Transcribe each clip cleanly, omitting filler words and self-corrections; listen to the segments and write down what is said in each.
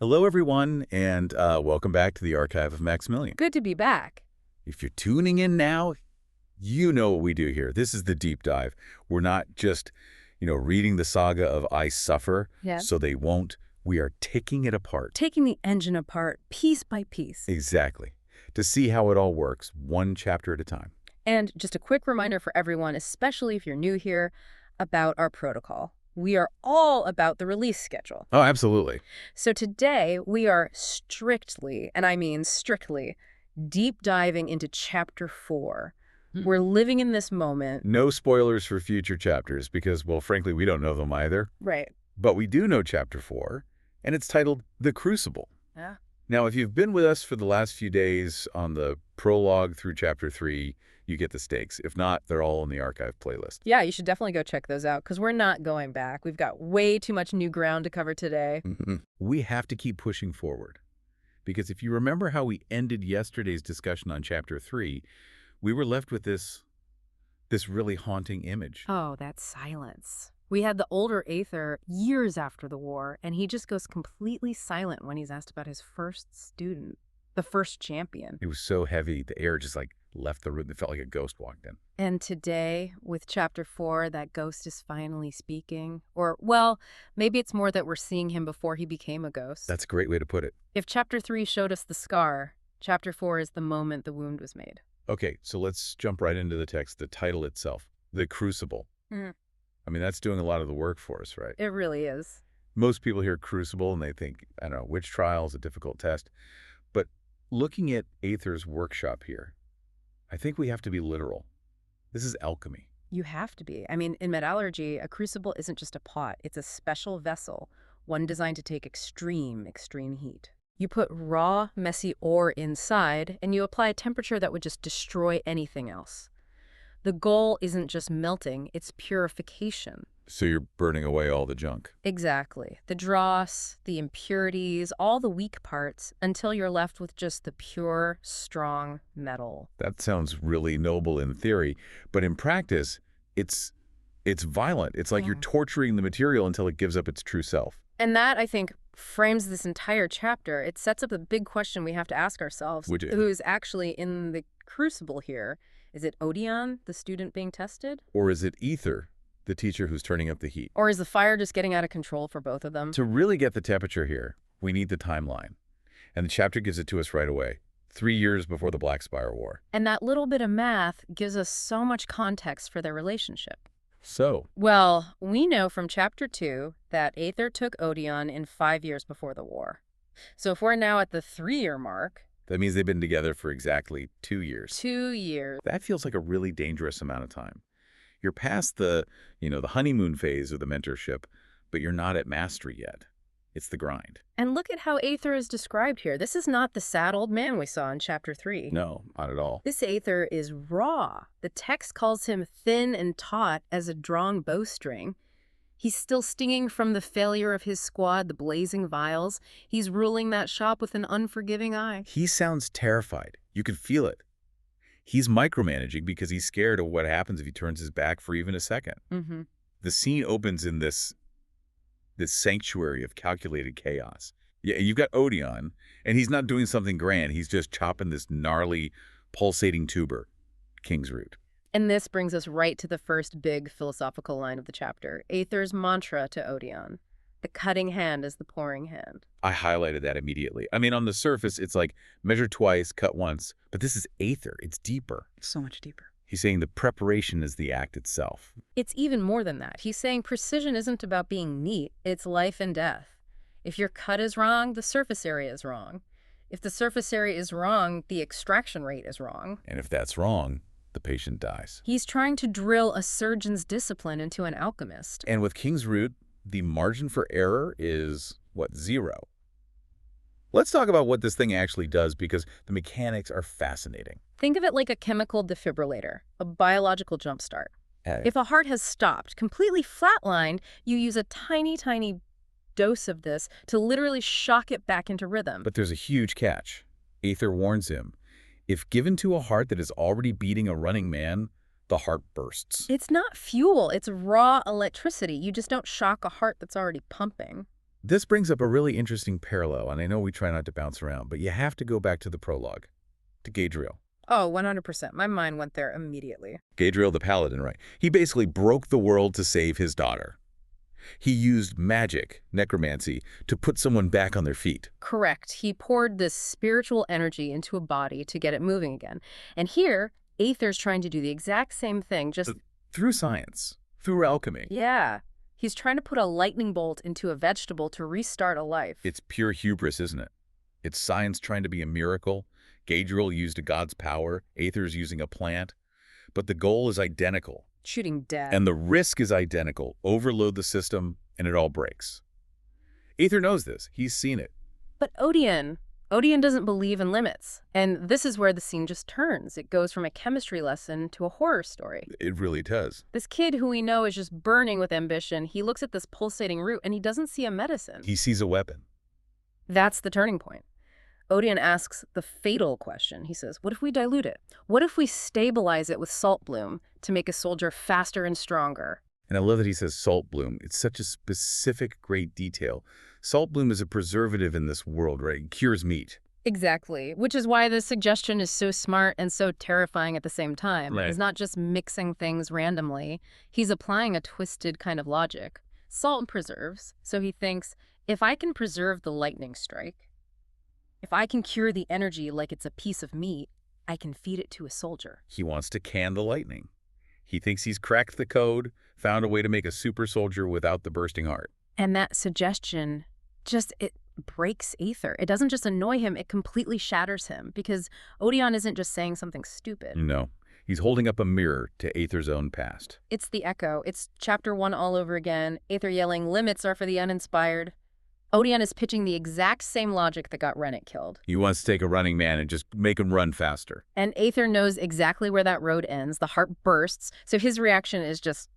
Hello, everyone, and welcome back to the archive of Maxmillian. Good to be back. If you're tuning in now, you know what we do here. This is the deep dive. We're not just, reading the saga of I Suffer, Yeah. so they won't. We are taking it apart. Taking the engine apart piece by piece. Exactly. To see how it all works, one chapter at a time. And just a quick reminder for everyone, especially if you're new here, about our protocol. We are all about the release schedule. Oh, absolutely. So today we are strictly, and I mean strictly, deep diving into Chapter 4. We're living in this moment. No spoilers for future chapters because, well, frankly, we don't know them either. Right. But we do know Chapter 4, and it's titled The Crucible. Yeah. Now, if you've been with us for the last few days on the prologue through Chapter 3, you get the stakes. If not, they're all in the archive playlist. Yeah, you should definitely go check those out because we're not going back. We've got way too much new ground to cover today. We have to keep pushing forward. Because if you remember how we ended yesterday's discussion on Chapter 3, we were left with this really haunting image. Oh, that silence. We had the older Aether years after the war, and he just goes completely silent when he's asked about his first student, the first champion. It was so heavy, the air just left the room. It felt like a ghost walked in. And today, with Chapter 4, that ghost is finally speaking. Or, well, maybe it's more that we're seeing him before he became a ghost. That's a great way to put it. If Chapter 3 showed us the scar, Chapter 4 is the moment the wound was made. Okay, so let's jump right into the text, the title itself, The Crucible. I mean, that's doing a lot of the work for us, right? It really is. Most people hear crucible and they think, I don't know, witch trial is a difficult test. But looking at Aether's workshop here, I think we have to be literal. This is alchemy. You have to be. I mean, in metallurgy, a crucible isn't just a pot. It's a special vessel, one designed to take extreme heat. You put raw, messy ore inside, and you apply a temperature that would just destroy anything else. The goal isn't just melting, it's purification. So you're burning away all the junk. Exactly. The dross, the impurities, all the weak parts, until you're left with just the pure, strong metal. That sounds really noble in theory, but in practice, it's violent. It's like you're torturing the material until it gives up its true self. And that, I think, frames this entire chapter. It sets up a big question we have to ask ourselves. Which is? Who's actually in the crucible here? Is it Odion, the student being tested? Or is it Aether, the teacher who's turning up the heat? Or is the fire just getting out of control for both of them? To really get the temperature here, we need the timeline. And the chapter gives it to us right away, 3 years before the Black Spire War. And that little bit of math gives us so much context for their relationship. So? Well, we know from Chapter 2 that Aether took Odion in 5 years before the war. So if we're now at the 3-year mark... That means they've been together for exactly 2 years. 2 years. That feels like a really dangerous amount of time. You're past the honeymoon phase of the mentorship, but you're not at mastery yet. It's the grind. And look at how Aether is described here. This is not the sad old man we saw in Chapter 3. No, not at all. This Aether is raw. The text calls him thin and taut as a drawn bowstring. He's still stinging from the failure of his squad, the blazing vials. He's ruling that shop with an unforgiving eye. He sounds terrified. You can feel it. He's micromanaging because he's scared of what happens if he turns his back for even a second. The scene opens in this sanctuary of calculated chaos. Yeah, you've got Odion, and he's not doing something grand. He's just chopping this gnarly, pulsating tuber, King's Root. And this brings us right to the first big philosophical line of the chapter, Aether's mantra to Odion. The cutting hand is the pouring hand. I highlighted that immediately. I mean, on the surface, it's like measure twice, cut once. But this is Aether. It's deeper. So much deeper. He's saying the preparation is the act itself. It's even more than that. He's saying precision isn't about being neat. It's life and death. If your cut is wrong, the surface area is wrong. If the surface area is wrong, the extraction rate is wrong. And if that's wrong, the patient dies. He's trying to drill a surgeon's discipline into an alchemist. And with King's Root, the margin for error is, what, 0. Let's talk about what this thing actually does because the mechanics are fascinating. Think of it like a chemical defibrillator, a biological jumpstart. If a heart has stopped, completely flatlined, you use a tiny, tiny dose of this to literally shock it back into rhythm. But there's a huge catch. Aether warns him. If given to a heart that is already beating a running man, the heart bursts. It's not fuel, it's raw electricity. You just don't shock a heart that's already pumping. This brings up a really interesting parallel, and I know we try not to bounce around, but you have to go back to the prologue, to Gadriel. Oh, 100%. My mind went there immediately. Gadriel the Paladin, right? He basically broke the world to save his daughter. He used magic, necromancy, to put someone back on their feet. Correct. He poured this spiritual energy into a body to get it moving again. And here, Aether's trying to do the exact same thing, just... Through science, through alchemy. Yeah. He's trying to put a lightning bolt into a vegetable to restart a life. It's pure hubris, isn't it? It's science trying to be a miracle. Gadriel used a god's power. Aether's using a plant. But the goal is identical. Shooting dead. And the risk is identical. Overload the system, and it all breaks. Aether knows this. He's seen it. But Odion doesn't believe in limits. And this is where the scene just turns. It goes from a chemistry lesson to a horror story. It really does. This kid who we know is just burning with ambition, he looks at this pulsating root and he doesn't see a medicine. He sees a weapon. That's the turning point. Odion asks the fatal question. He says, what if we dilute it? What if we stabilize it with salt bloom to make a soldier faster and stronger? And I love that he says salt bloom. It's such a specific, great detail. Salt bloom is a preservative in this world, right? It cures meat. Exactly, which is why this suggestion is so smart and so terrifying at the same time. Right. He's not just mixing things randomly. He's applying a twisted kind of logic. Salt preserves, so he thinks, if I can preserve the lightning strike, if I can cure the energy like it's a piece of meat, I can feed it to a soldier. He wants to can the lightning. He thinks he's cracked the code, found a way to make a super soldier without the bursting heart. And that suggestion it breaks Aether. It doesn't just annoy him, it completely shatters him, because Odion isn't just saying something stupid. No, he's holding up a mirror to Aether's own past. It's the echo. It's chapter 1 all over again. Aether yelling, limits are for the uninspired. Odion is pitching the exact same logic that got Rennet killed. He wants to take a running man and just make him run faster. And Aether knows exactly where that road ends. The heart bursts, so his reaction is just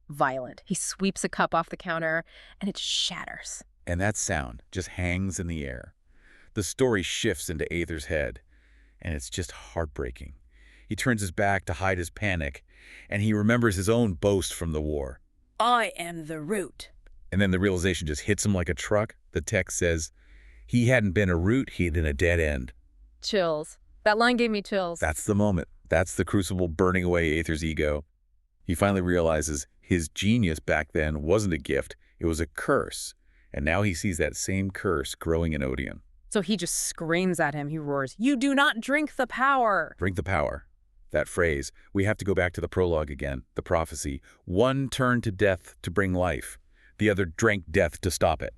violent. He sweeps a cup off the counter, and it shatters. And that sound just hangs in the air. The story shifts into Aether's head, and it's just heartbreaking. He turns his back to hide his panic, and he remembers his own boast from the war. I am the root. And then the realization just hits him like a truck. The text says, he hadn't been a root, he'd been a dead end. Chills. That line gave me chills. That's the moment. That's the crucible burning away Aether's ego. He finally realizes his genius back then wasn't a gift, it was a curse. And now he sees that same curse growing in Odion. So he just screams at him. He roars, you do not drink the power. Drink the power. That phrase, we have to go back to the prologue again, the prophecy. One turned to death to bring life. The other drank death to stop it.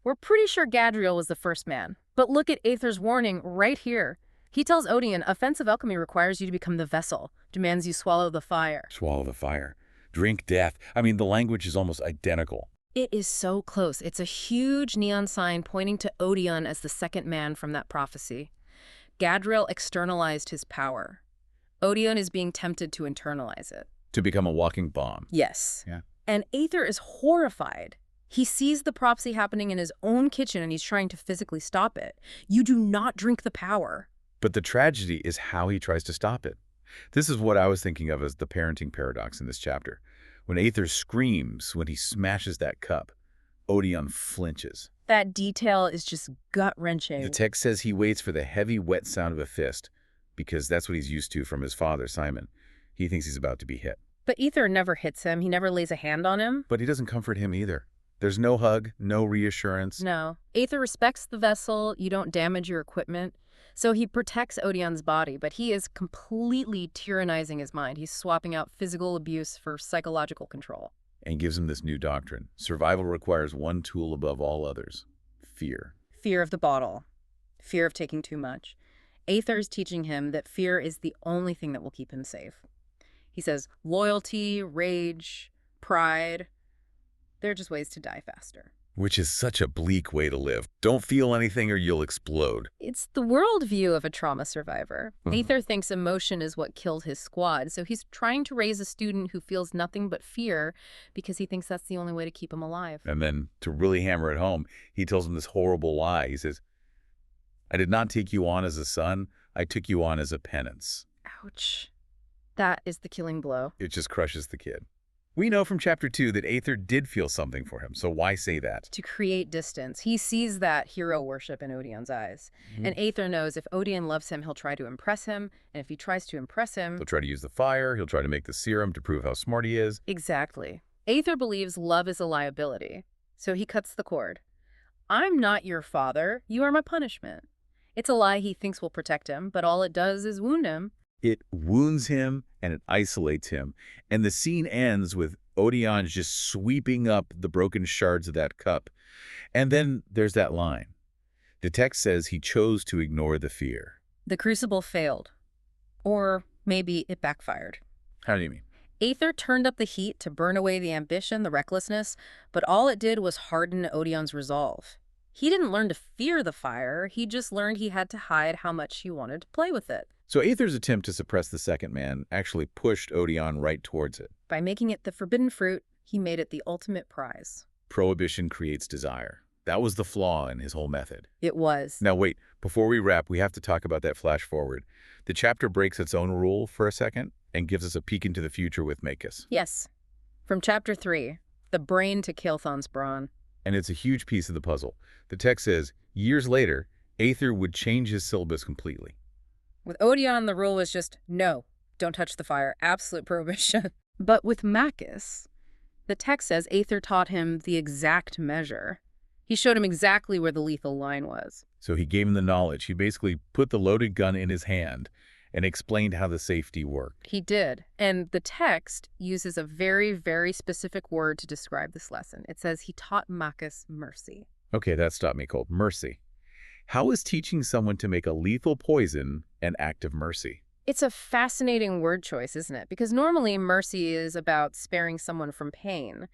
We're pretty sure Gadriel was the first man. But look at Aether's warning right here. He tells Odion, offensive alchemy requires you to become the vessel, demands you swallow the fire. Swallow the fire. Drink death. I mean, the language is almost identical. It is so close. It's a huge neon sign pointing to Odion as the second man from that prophecy. Gadriel externalized his power. Odion is being tempted to internalize it. To become a walking bomb. Yes. Yeah. And Aether is horrified. He sees the prophecy happening in his own kitchen and he's trying to physically stop it. You do not drink the power. But the tragedy is how he tries to stop it. This is what I was thinking of as the parenting paradox in this chapter. When Aether screams, when he smashes that cup, Odion flinches. That detail is just gut-wrenching. The text says he waits for the heavy, wet sound of a fist, because that's what he's used to from his father, Simon. He thinks he's about to be hit. But Aether never hits him. He never lays a hand on him. But he doesn't comfort him either. There's no hug, no reassurance. No. Aether respects the vessel. You don't damage your equipment. So he protects Odion's body, but he is completely tyrannizing his mind. He's swapping out physical abuse for psychological control. And gives him this new doctrine. Survival requires one tool above all others. Fear. Fear of the bottle. Fear of taking too much. Aether is teaching him that fear is the only thing that will keep him safe. He says loyalty, rage, pride, they're just ways to die faster. Which is such a bleak way to live. Don't feel anything or you'll explode. It's the worldview of a trauma survivor. Aether thinks emotion is what killed his squad, so he's trying to raise a student who feels nothing but fear because he thinks that's the only way to keep him alive. And then, to really hammer it home, he tells him this horrible lie. He says, I did not take you on as a son. I took you on as a penance. Ouch. That is the killing blow. It just crushes the kid. We know from Chapter 2 that Aether did feel something for him, so why say that? To create distance. He sees that hero worship in Odion's eyes. And Aether knows if Odion loves him, he'll try to impress him. And if he tries to impress him... He'll try to use the fire, he'll try to make the serum to prove how smart he is. Exactly. Aether believes love is a liability, so he cuts the cord. I'm not your father, you are my punishment. It's a lie he thinks will protect him, but all it does is wound him. It wounds him and it isolates him. And the scene ends with Odion just sweeping up the broken shards of that cup. And then there's that line. The text says he chose to ignore the fear. The crucible failed. Or maybe it backfired. How do you mean? Aether turned up the heat to burn away the ambition, the recklessness, but all it did was harden Odion's resolve. He didn't learn to fear the fire, he just learned he had to hide how much he wanted to play with it. So Aether's attempt to suppress the second man actually pushed Odion right towards it. By making it the forbidden fruit, he made it the ultimate prize. Prohibition creates desire. That was the flaw in his whole method. It was. Now wait, before we wrap, we have to talk about that flash forward. The chapter breaks its own rule for a second and gives us a peek into the future with Makis. Yes. From Chapter 3, the brain to Kilthon's brawn. And it's a huge piece of the puzzle. The text says, years later, Aether would change his syllabus completely. With Odion, the rule was just, no, don't touch the fire, absolute prohibition. But with Makis, the text says Aether taught him the exact measure. He showed him exactly where the lethal line was. So he gave him the knowledge. He basically put the loaded gun in his hand and explained how the safety worked. He did. And the text uses a very, very specific word to describe this lesson. It says he taught Makis mercy. Okay, that stopped me cold. Mercy. How is teaching someone to make a lethal poison an act of mercy? It's a fascinating word choice, isn't it? Because normally mercy is about sparing someone from pain.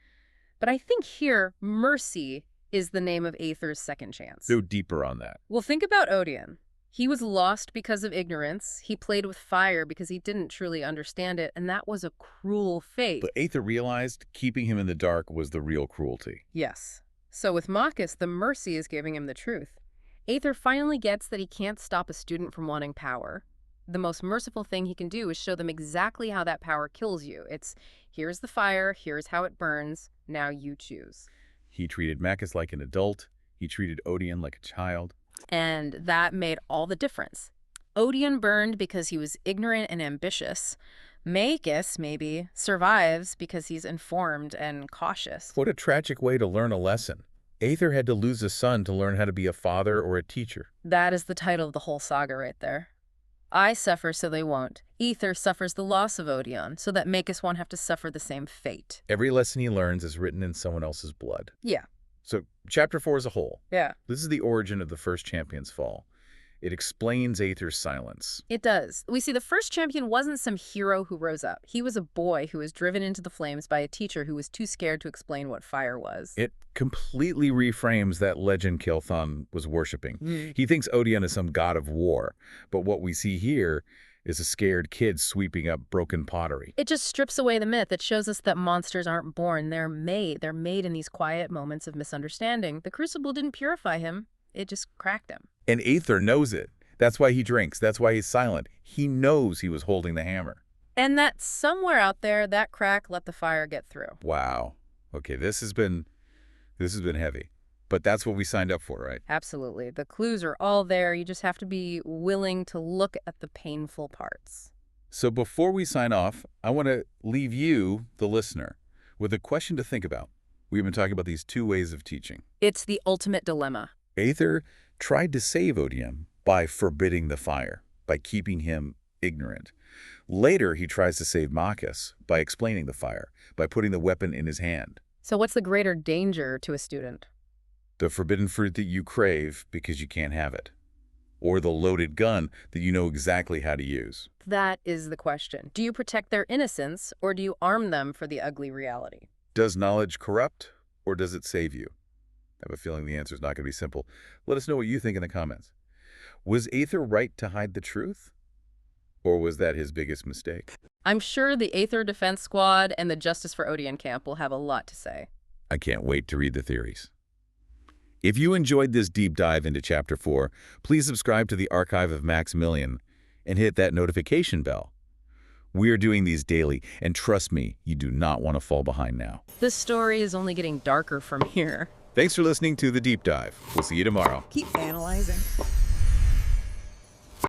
But I think here, mercy is the name of Aether's second chance. Go deeper on that. Well, think about Odion. He was lost because of ignorance. He played with fire because he didn't truly understand it, and that was a cruel fate. But Aether realized keeping him in the dark was the real cruelty. Yes. So with Makis, the mercy is giving him the truth. Aether finally gets that he can't stop a student from wanting power. The most merciful thing he can do is show them exactly how that power kills you. It's, here's the fire, here's how it burns, now you choose. He treated Makis like an adult. He treated Odion like a child. And that made all the difference. Odion burned because he was ignorant and ambitious. Makis, maybe, survives because he's informed and cautious. What a tragic way to learn a lesson. Aether had to lose a son to learn how to be a father or a teacher. That is the title of the whole saga right there. I suffer so they won't. Aether suffers the loss of Odion so that Makis won't have to suffer the same fate. Every lesson he learns is written in someone else's blood. Yeah. So Chapter 4 as a whole. Yeah. This is the origin of the first champion's fall. It explains Aether's silence. It does. We see the first champion wasn't some hero who rose up. He was a boy who was driven into the flames by a teacher who was too scared to explain what fire was. It completely reframes that legend Kilthon was worshipping. He thinks Odion is some god of war, but what we see here is a scared kid sweeping up broken pottery. It just strips away the myth. It shows us that monsters aren't born, they're made. They're made in these quiet moments of misunderstanding. The crucible didn't purify him, it just cracked him. And Aether knows it. That's why he drinks. That's why he's silent. He knows he was holding the hammer. And that somewhere out there, that crack let the fire get through. Wow. Okay, this has been heavy. But that's what we signed up for, right? Absolutely. The clues are all there. You just have to be willing to look at the painful parts. So before we sign off, I want to leave you, the listener, with a question to think about. We've been talking about these two ways of teaching. It's the ultimate dilemma. Aether tried to save Odion by forbidding the fire, by keeping him ignorant. Later, he tries to save Makis by explaining the fire, by putting the weapon in his hand. So what's the greater danger to a student? The forbidden fruit that you crave because you can't have it. Or the loaded gun that you know exactly how to use. That is the question. Do you protect their innocence, or do you arm them for the ugly reality? Does knowledge corrupt, or does it save you? I have a feeling the answer is not going to be simple. Let us know what you think in the comments. Was Aether right to hide the truth? Or was that his biggest mistake? I'm sure the Aether Defense Squad and the Justice for Odion camp will have a lot to say. I can't wait to read the theories. If you enjoyed this deep dive into Chapter 4, please subscribe to the Archive of Maxmillian and hit that notification bell. We're doing these daily, and trust me, you do not want to fall behind now. This story is only getting darker from here. Thanks for listening to The Deep Dive. We'll see you tomorrow. Keep analyzing.